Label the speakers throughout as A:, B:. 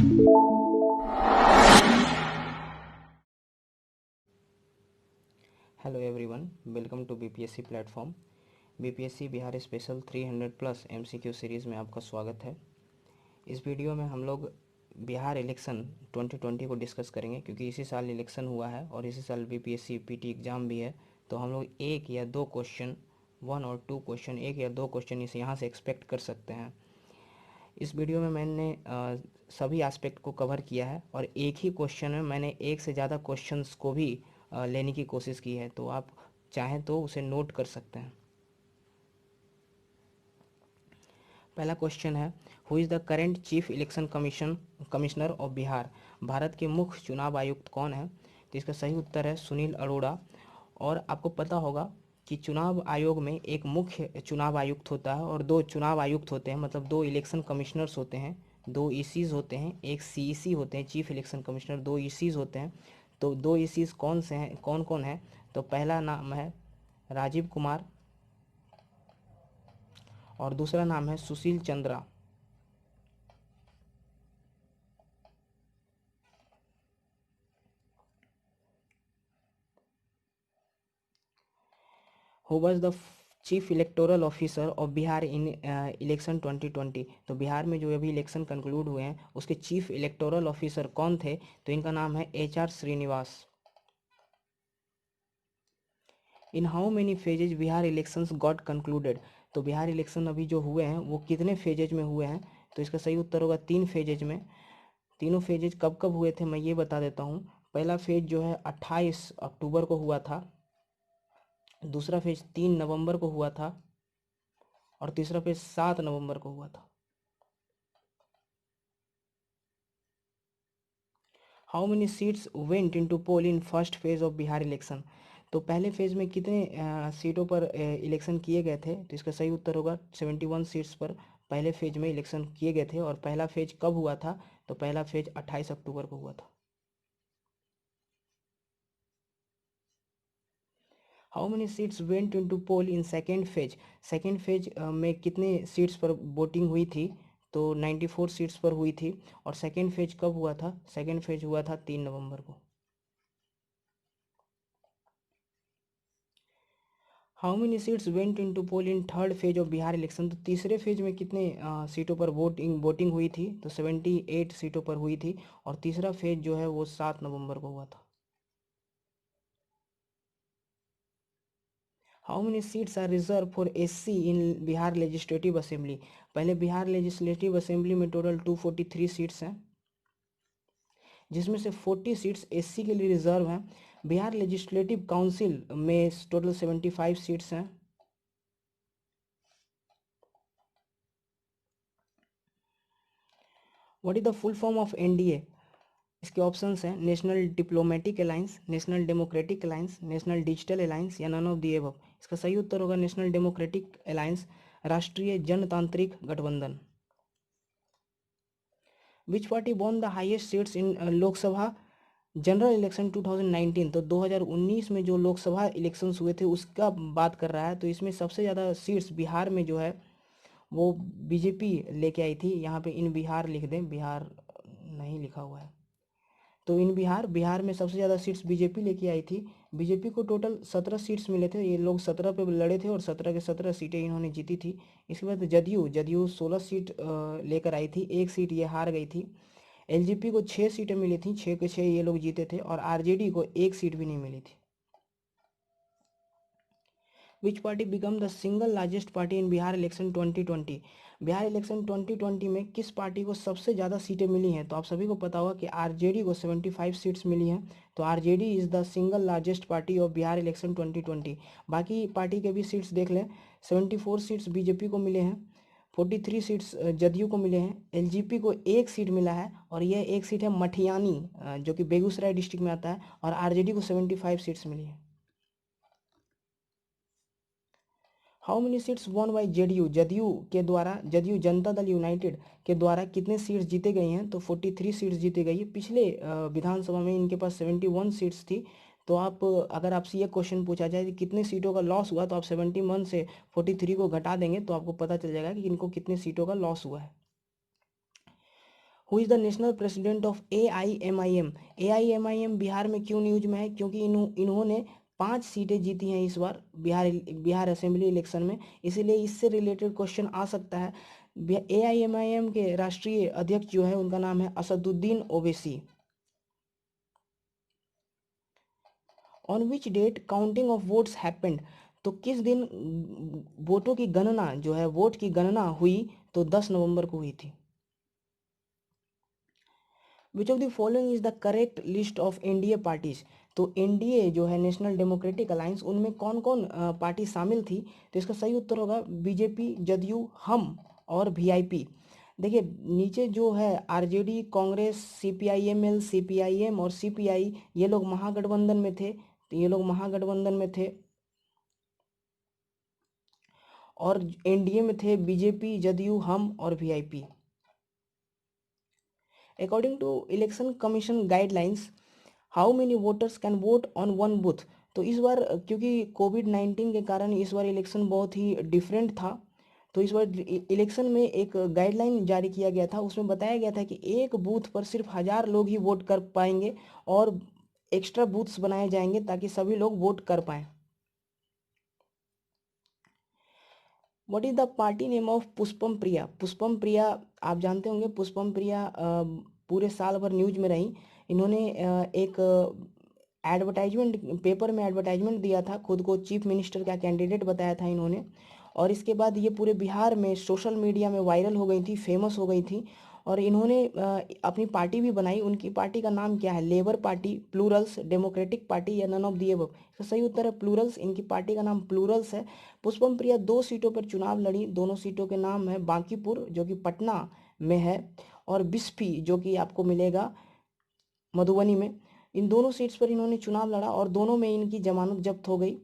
A: Hello everyone, welcome to BPSC platform. BPSC Bihar special 300 plus MCQ series में आपका स्वागत है। इस वीडियो में हम लोग बिहार इलेक्शन 2020 को डिस्कस करेंगे, क्योंकि इसी साल इलेक्शन हुआ है और इसी साल बीपीएससी पीटी एग्ज़ाम भी है। तो हम लोग एक या दो क्वेश्चन, 1 और 2 क्वेश्चन, एक या दो क्वेश्चन इस यहाँ से एक्सपेक्ट कर सकते हैं। इस वीडियो में मैंने सभी एस्पेक्ट को कवर किया है और एक ही क्वेश्चन में मैंने एक से ज़्यादा क्वेश्चंस को भी लेने की कोशिश की है, तो आप चाहें तो उसे नोट कर सकते हैं। पहला क्वेश्चन है, who is the current chief election commissioner of Bihar. Bharat के मुख्य चुनाव आयुक्त कौन है? तो इसका सही उत्तर है सुनील अरोड़ा। और आपको पता होगा कि चुनाव आयोग में एक मुख्य चुनाव आयुक्त होता है और दो चुनाव आयुक्त होते हैं, मतलब दो इलेक्शन कमिश्नर्स होते हैं, दो ईसीज होते हैं, एक सीईसी होते हैं, चीफ इलेक्शन कमिश्नर, दो ईसीज होते हैं। तो दो ईसीज कौन से हैं, कौन कौन है? तो पहला नाम है राजीव कुमार और दूसरा नाम है Sushil Chandra. Who was the chief electoral officer of Bihar in election 2020। तो बिहार में जो अभी इलेक्शन कंक्लूड हुए हैं उसके चीफ इलेक्टोरल ऑफिसर कौन थे? तो इनका नाम है HR Srinivas. In how many phases Bihar elections got concluded. तो बिहार इलेक्शन अभी जो हुए हैं वो कितने फेजेज में हुए हैं? तो इसका सही उत्तर होगा 3 फेजेज में। तीनों फेजेज कब कब हुए थे मैं ये बता देता हूँ। पहला फेज जो है 28 अक्टूबर को हुआ था, दूसरा फेज 3 नवंबर को हुआ था और तीसरा फेज 7 नवंबर को हुआ था। How many seats went into poll in first phase of Bihar election. तो पहले फेज में कितने सीटों पर इलेक्शन किए गए थे? तो इसका सही उत्तर होगा 71 सीट्स पर पहले फेज में इलेक्शन किए गए थे। और पहला फेज कब हुआ था? तो पहला फेज 28 अक्टूबर को हुआ था। How many seats went into poll in second phase. Second phase में कितने सीट्स पर वोटिंग हुई थी? तो 94 सीट्स पर हुई थी। और सेकेंड फेज कब हुआ था? सेकेंड फेज हुआ था 3 नवंबर को। How many seats went into poll in third phase of Bihar election. तो तीसरे फेज में कितने सीटों पर वोटिंग हुई थी? तो 78 सीटों पर हुई थी। और तीसरा फेज जो है वो 7 नवंबर को हुआ था। How many seats are reserve for SC in Bihar legislative assembly. पहले बिहार लेजिस्लेटिव असेंबली में टोटल 243 सीट्स हैं, जिसमें से 40 सीट्स SC के लिए रिजर्व हैं। बिहार लेजिस्लेटिव काउंसिल में टोटल 75 सीट्स हैं। What is the full form of NDA? इसके ऑप्शंस हैं national diplomatic alliance, national democratic alliance, national digital alliance या नन ऑफ द एबव। इसका सही उत्तर होगा नेशनल डेमोक्रेटिक अलायंस, राष्ट्रीय जनतांत्रिक गठबंधन। विच party won the highest seats in Lok Sabha general election 2019। तो 2019 में जो लोकसभा इलेक्शंस हुए थे उसका बात कर रहा है। तो इसमें सबसे ज़्यादा सीट्स बिहार में जो है वो बीजेपी लेके आई थी। यहाँ पे इन बिहार लिख दें, बिहार नहीं लिखा हुआ है। तो इन बिहार में सबसे ज़्यादा सीट्स बीजेपी लेके आई थी। बीजेपी को टोटल 17 सीट्स मिले थे। ये लोग 17 पे लड़े थे और 17 के 17 सीटें इन्होंने जीती थी। इसके बाद जदयू 16 सीट लेकर आई थी, एक सीट ये हार गई थी। LJP को 6 सीटें मिली थी, 6 के 6 ये लोग जीते थे। और RJD को एक सीट भी नहीं मिली थी। विच party become the single largest party in Bihar election 2020। Bihar election 2020 में किस पार्टी को सबसे ज़्यादा सीटें मिली हैं? तो आप सभी को पता होगा कि RJD को 75 सीट्स मिली हैं। तो RJD is the single largest party of Bihar election 2020। बाकी पार्टी के भी सीट्स देख लें। 74 सीट्स बीजेपी को मिले हैं, 43 सीट्स जदयू को मिले हैं, LJP को एक सीट मिला है और यह एक सीट है मठियानी जो कि बेगूसराय डिस्ट्रिक्ट में आता है। और RJD को 75 सीट्स मिली है। How many seats won by JDU के द्वारा, जदयू जनता दल यूनाइटेड के द्वारा कितने सीट्स जीते गई हैं? तो 43 सीट्स जीते गई है। पिछले विधानसभा में इनके पास 71 सीट्स थी। तो आप अगर आपसे ये क्वेश्चन पूछा जाए कि कितने सीटों का लॉस हुआ, तो आप 71 से 43 को घटा देंगे तो आपको पता चल जाएगा कि इनको कितने सीटों का लॉस हुआ है। Who is the national president of AIMIM? AIMIM Bihar में क्यों न्यूज में है? क्योंकि इन्होंने 5 सीटें जीती हैं इस बार बिहार असेंबली इलेक्शन में, इसीलिए इससे रिलेटेड क्वेश्चन आ सकता है। AIMIM के राष्ट्रीय अध्यक्ष जो है उनका नाम है Asaduddin Owaisi. On which date counting of votes happened? तो किस दिन वोटों की गणना जो है, वोट की गणना हुई? तो 10 नवंबर को हुई थी। Which of the following is the correct list of NDA parties? तो एनडीए जो है नेशनल डेमोक्रेटिक अलायंस, उनमें कौन कौन पार्टी शामिल थी? तो इसका सही उत्तर होगा बीजेपी, जदयू, हम और वीआईपी। देखिए नीचे जो है आरजेडी, कांग्रेस, सीपीआईएमएल, सीपीआईएम और सीपीआई, ये लोग महागठबंधन में थे। तो ये लोग महागठबंधन में थे। और एनडीए में थे बीजेपी, जदयू, हम और VIP. According to election commission guidelines, how many voters can vote on one booth? तो इस बार क्योंकि कोविड-19 के कारण इस बार इलेक्शन बहुत ही डिफरेंट था, तो इस बार इलेक्शन में एक गाइडलाइन जारी किया गया था, उसमें बताया गया था कि एक बूथ पर सिर्फ 1000 लोग ही वोट कर पाएंगे और एक्स्ट्रा बूथ्स बनाए जाएंगे ताकि सभी लोग वोट कर पाएँ। What is the party name of Pushpam Priya? Pushpam Priya आप जानते होंगे, पुष्पम प्रिया पूरे साल भर न्यूज में रही। इन्होंने एक एडवर्टाइजमेंट पेपर में एडवर्टाइजमेंट दिया था, खुद को चीफ मिनिस्टर का कैंडिडेट बताया था इन्होंने, और इसके बाद ये पूरे बिहार में सोशल मीडिया में वायरल हो गई थी, फेमस हो गई थी। और इन्होंने अपनी पार्टी भी बनाई। उनकी पार्टी का नाम क्या है? Labour party, Plurals, democratic party या नन ऑफ दी अबव? इसका सही उत्तर है प्लूरल्स। इनकी पार्टी का नाम प्लूरल्स है। पुष्पम प्रिया 2 सीटों पर चुनाव लड़ी। दोनों सीटों के नाम है बांकीपुर जो कि पटना में है, और बिस्फी जो कि आपको मिलेगा मधुबनी में। इन दोनों सीट्स पर इन्होंने चुनाव लड़ा और दोनों में इनकी जमानत जब्त हो गई।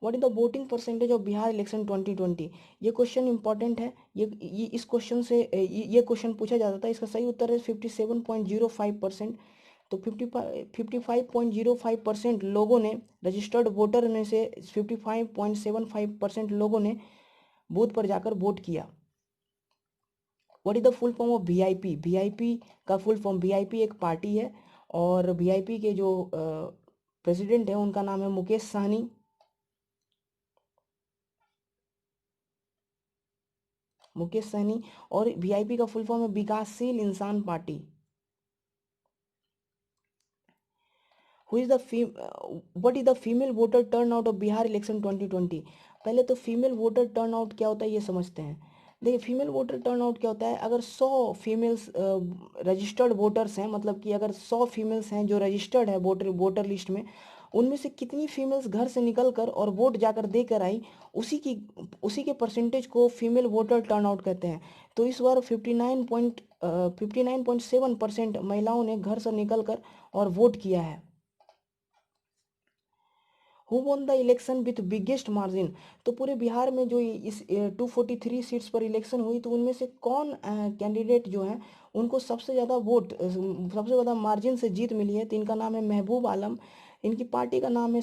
A: What is the voting percentage of Bihar election 2020? ये क्वेश्चन इंपॉर्टेंट है। ये इस क्वेश्चन से ये क्वेश्चन पूछा जाता था। इसका सही उत्तर है 57.05%। तो 55.05% लोगों ने, रजिस्टर्ड वोटर में से 55.75% लोगों ने बूथ पर जाकर वोट किया। What is the full form of VIP? VIP का फुल फॉर्म, वीआईपी एक पार्टी है और वीआईपी के जो प्रेसिडेंट है उनका नाम है मुकेश सहनी। मुकेश सहनी। और वीआईपी का फुल फॉर्म है विकासशील इंसान party. Who is the what is the female voter turn out of Bihar election 2020? पहले तो फीमेल वोटर टर्न आउट क्या होता है ये समझते हैं। देखिए फीमेल वोटर टर्न आउट क्या होता है, अगर 100 फीमेल्स रजिस्टर्ड वोटर्स हैं, मतलब कि अगर 100 फीमेल्स हैं जो रजिस्टर्ड है वोटर वोटर लिस्ट में, उनमें से कितनी फीमेल्स घर से निकल कर और वोट जाकर देकर आई, उसी के परसेंटेज को फीमेल वोटर टर्न आउट कहते हैं। तो इस बार 59.7% महिलाओं ने घर से निकल कर और वोट किया है। Who won the election with biggest margin? तो पूरे बिहार में जो इस 243 सीट्स पर इलेक्शन हुई, तो उनमें से कौन कैंडिडेट जो है उनको सबसे ज़्यादा वोट, सबसे ज़्यादा मार्जिन से जीत मिली है? तो इनका नाम है महबूब आलम। इनकी पार्टी का नाम है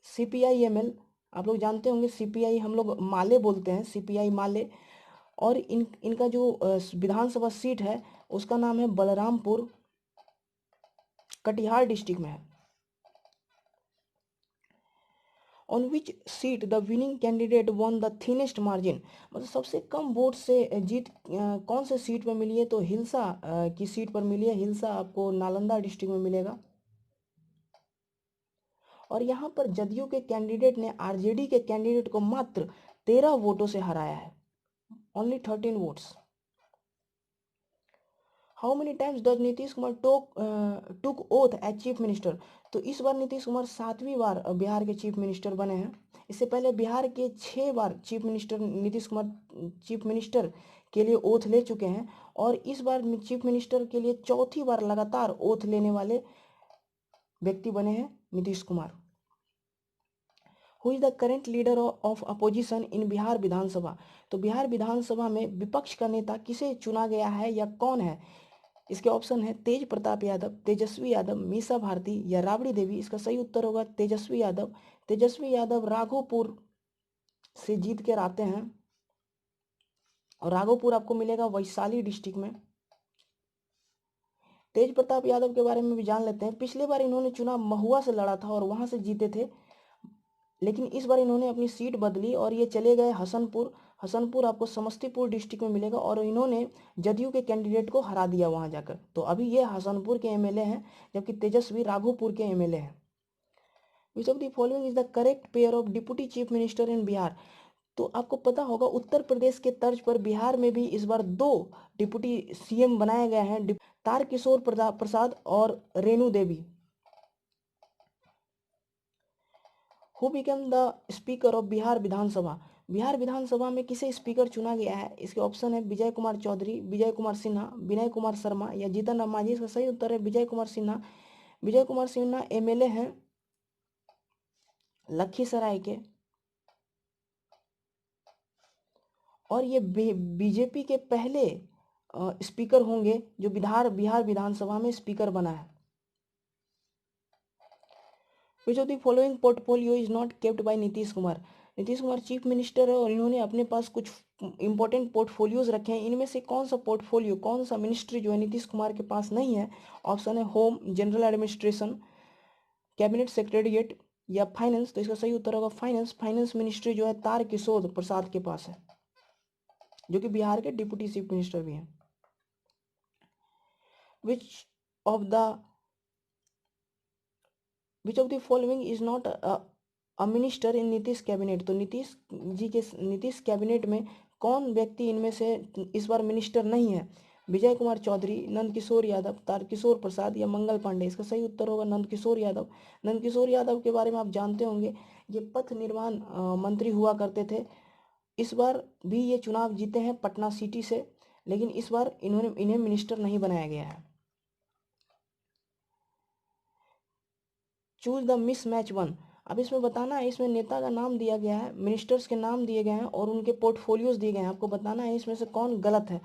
A: CPIML। आप लोग जानते होंगे CPI हम लोग माले बोलते हैं, CPI माले। और इनका जो विधानसभा सीट है उसका नाम है बलरामपुर, कटिहार डिस्ट्रिक्ट में है। On which seat the winning candidate one the thinnest margin? मतलब सबसे कम वोट से जीत कौन से सीट पर मिली है? तो हिल्सा की सीट पर मिली है। हिल्सा आपको नालंदा डिस्ट्रिक्ट में मिलेगा। और यहाँ पर जदयू के कैंडिडेट ने आरजेडी के कैंडिडेट को मात्र 13 वोटों से हराया है, only 13 votes. How many times does Nitish Kumar took oath as chief minister? तो इस बार नीतीश कुमार 7वीं बार बिहार के चीफ मिनिस्टर बने हैं। इससे पहले बिहार के 6 बार chief minister Nitish Kumar chief minister के लिए ओथ ले चुके हैं, और इस बार चीफ मिनिस्टर के लिए चौथी बार लगातार ओथ लेने वाले व्यक्ति बने हैं Nitish Kumar. Who is the current leader of opposition in Bihar Vidhansabha? तो बिहार विधानसभा में विपक्ष का नेता किसे चुना गया है या कौन है? इसके ऑप्शन है तेज प्रताप यादव, तेजस्वी यादव, मीसा भारती या राबड़ी देवी। इसका सही उत्तर होगा तेजस्वी यादव। तेजस्वी यादव राघोपुर से जीत कर आते हैं। और राघोपुर आपको मिलेगा वैशाली डिस्ट्रिक्ट में। तेज प्रताप यादव के बारे में भी जान लेते हैं। पिछले बार इन्होंने चुनाव महुआ से लड़ा था और वहां से जीते थे, लेकिन इस बार इन्होंने अपनी सीट बदली और ये चले गए हसनपुर। हसनपुर आपको समस्तीपुर डिस्ट्रिक्ट में मिलेगा और इन्होंने जदयू के कैंडिडेट को हरा दिया वहां जाकर। तो अभी ये हसनपुर के एमएलए हैं, जबकि तेजस्वी राघोपुर के एमएलए हैं। Which of the following is the correct pair of deputy chief minister in Bihar. तो आपको पता होगा उत्तर प्रदेश के तर्ज पर बिहार में भी इस बार 2 डिप्टी सीएम बनाए गए हैं, तारकिशोर प्रसाद और Renu Devi. Who become the speaker of Bihar Vidhansabha. Bihar Vidhansabha में किसे स्पीकर चुना गया है? इसके ऑप्शन है विजय कुमार चौधरी, विजय कुमार सिन्हा, विनय कुमार शर्मा या जीतन राम मांझी। इसका सही उत्तर है विजय कुमार सिन्हा। विजय कुमार सिन्हा एमएलए हैं लखीसराय के, और ये बीजेपी के पहले स्पीकर होंगे जो बिहार विधानसभा में स्पीकर बना है। Which of the following portfolio is not kept bye Nitish Kumar. Nitish Kumar chief minister है और इन्होंने अपने पास कुछ इंपॉर्टेंट पोर्टफोलियोज रखे हैं। इनमें से कौन सा पोर्टफोलियो, कौन सा मिनिस्ट्री जो है नीतीश कुमार के पास नहीं है? ऑप्शन है home, general administration, cabinet secretariat या फाइनेंस। तो इसका सही उत्तर होगा फाइनेंस। फाइनेंस मिनिस्ट्री जो है तारकिशोर प्रसाद के पास है, जो कि बिहार के डिप्टी चीफ मिनिस्टर भी हैं। Which of the following is not a minister in Nitish cabinet. तो नीतीश कैबिनेट में कौन व्यक्ति इनमें से इस बार मिनिस्टर नहीं है? विजय कुमार चौधरी, नंदकिशोर यादव, तारकिशोर प्रसाद या मंगल पांडे। इसका सही उत्तर होगा नंदकिशोर यादव। नंदकिशोर यादव के बारे में आप जानते होंगे, ये पथ निर्माण मंत्री हुआ करते थे। इस बार भी ये चुनाव जीते हैं पटना सिटी से, लेकिन इस बार इन्हें मिनिस्टर नहीं बनाया गया है। Choose the miss match one. अब इसमें बताना है, इसमें नेता का नाम दिया गया है, मिनिस्टर्स के नाम दिए गए हैं और उनके पोर्टफोलियोज दिए गए हैं। आपको बताना है इसमें से कौन गलत है।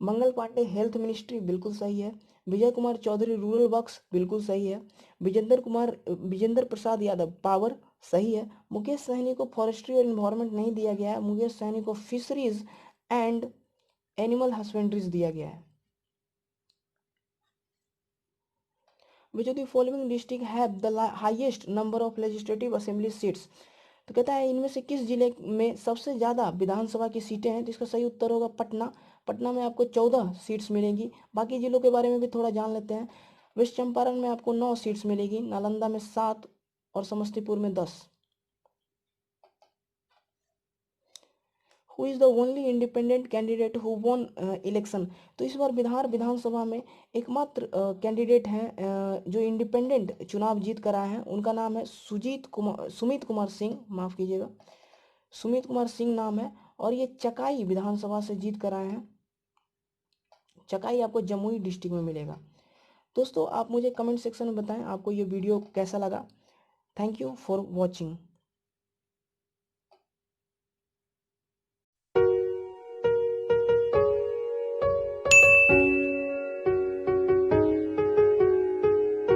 A: मंगल पांडे हेल्थ मिनिस्ट्री बिल्कुल सही है। विजय कुमार चौधरी रूरल वर्क्स बिल्कुल सही है। विजेंद्र प्रसाद यादव पावर सही है। मुकेश सहनी को फॉरेस्ट्री और इन्वायरमेंट नहीं दिया गया है। मुकेश सहनी को फिशरीज एंड एनिमल हस्बेंड्रीज दिया गया है। Which of the following district have the highest number of legislative assembly seats. तो कहता है इनमें से किस जिले में सबसे ज़्यादा विधानसभा की सीटें हैं? तो इसका सही उत्तर होगा पटना। पटना में आपको 14 सीट्स मिलेंगी। बाकी जिलों के बारे में भी थोड़ा जान लेते हैं। वेस्ट चंपारण में आपको 9 सीट्स मिलेगी, नालंदा में 7 और समस्तीपुर में 10। Who is the only independent candidate who won election. तो इस बार बिहार विधानसभा में एकमात्र कैंडिडेट हैं जो इंडिपेंडेंट चुनाव जीत कर आए हैं। उनका नाम है सुमित कुमार सिंह, माफ़ कीजिएगा, सुमित कुमार सिंह नाम है, और ये चकाई विधानसभा से जीत कर आए हैं। चकाई आपको जमुई डिस्ट्रिक्ट में मिलेगा। दोस्तों आप मुझे कमेंट सेक्शन में बताएं आपको ये वीडियो कैसा लगा। Thank you for watching.